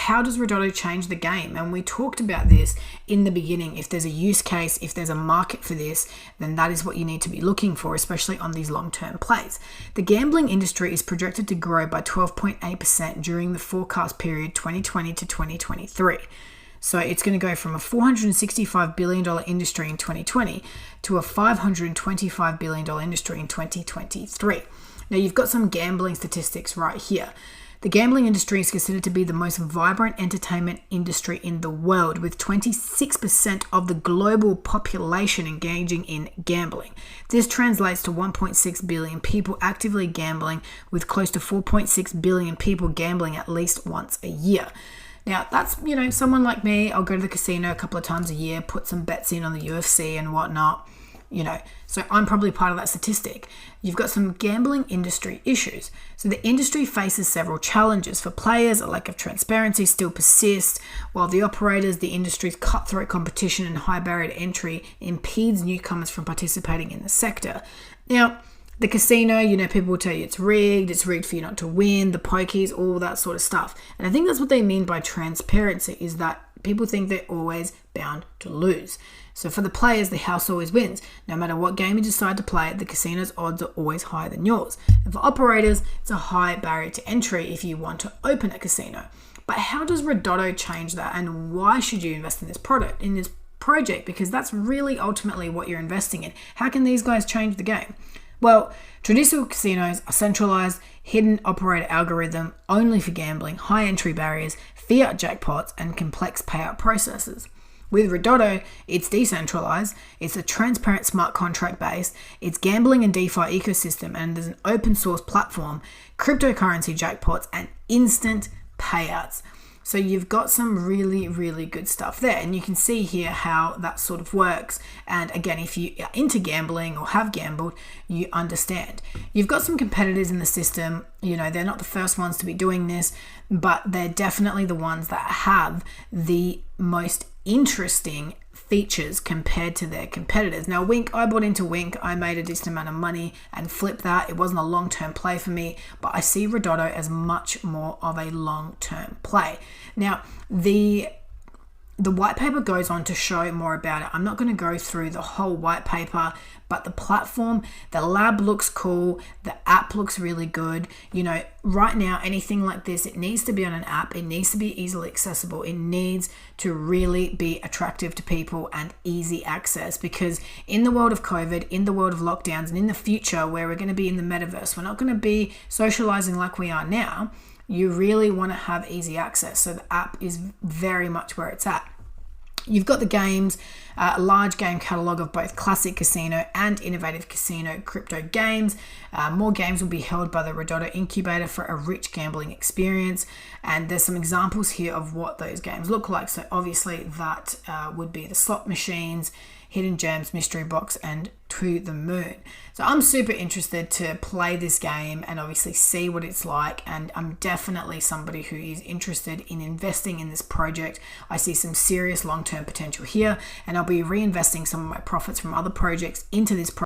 how does Ridotto change the game? And we talked about this in the beginning. If there's a use case, if there's a market for this, then that is what you need to be looking for, especially on these long-term plays. The gambling industry is projected to grow by 12.8% during the forecast period 2020 to 2023. So it's going to go from a $465 billion industry in 2020 to a $525 billion industry in 2023. Now, you've got some gambling statistics right here. The gambling industry is considered to be the most vibrant entertainment industry in the world, with 26% of the global population engaging in gambling. This translates to 1.6 billion people actively gambling, with close to 4.6 billion people gambling at least once a year. Now, that's, someone like me, I'll go to the casino a couple of times a year, put some bets in on the UFC and whatnot, so I'm probably part of that statistic. You've got some gambling industry issues. So the industry faces several challenges. For players, a lack of transparency still persists, while the operators, the industry's cutthroat competition and high barrier to entry impedes newcomers from participating in the sector. Now, the casino, people will tell you it's rigged for you not to win, the pokies, all that sort of stuff. And I think that's what they mean by transparency, is that people think they're always bound to lose. So for the players, the house always wins. No matter what game you decide to play, the casino's odds are always higher than yours. And for operators, it's a high barrier to entry if you want to open a casino. But how does Ridotto change that, and why should you invest in this project? Because that's really ultimately what you're investing in. How can these guys change the game? Well, traditional casinos are centralized, hidden operator algorithm only for gambling, high entry barriers, fiat jackpots, and complex payout processes. With Ridotto, it's decentralized, it's a transparent smart contract base, it's gambling and DeFi ecosystem, and there's an open source platform, cryptocurrency jackpots, and instant payouts. So you've got some really, really good stuff there. And you can see here how that sort of works. And again, if you are into gambling or have gambled, you understand. You've got some competitors in the system. They're not the first ones to be doing this, but they're definitely the ones that have the most interesting features compared to their competitors. Now, I bought into Wink. I made a decent amount of money and flipped that. It wasn't a long-term play for me, but I see Ridotto as much more of a long-term play. Now, the white paper goes on to show more about it. I'm not going to go through the whole white paper, but the platform, the lab looks cool. The app looks really good. Right now, anything like this, it needs to be on an app. It needs to be easily accessible. It needs to really be attractive to people and easy access, because in the world of COVID, in the world of lockdowns, and in the future where we're going to be in the metaverse, we're not going to be socializing like we are now. You really want to have easy access. So the app is very much where it's at. You've got the games, a large game catalog of both classic casino and innovative casino crypto games. More games will be held by the Ridotto incubator for a rich gambling experience. And there's some examples here of what those games look like. So obviously that would be the slot machines, Hidden Gems, Mystery Box, and To the Moon. So I'm super interested to play this game and obviously see what it's like. And I'm definitely somebody who is interested in investing in this project. I see some serious long-term potential here, and I'll be reinvesting some of my profits from other projects into this project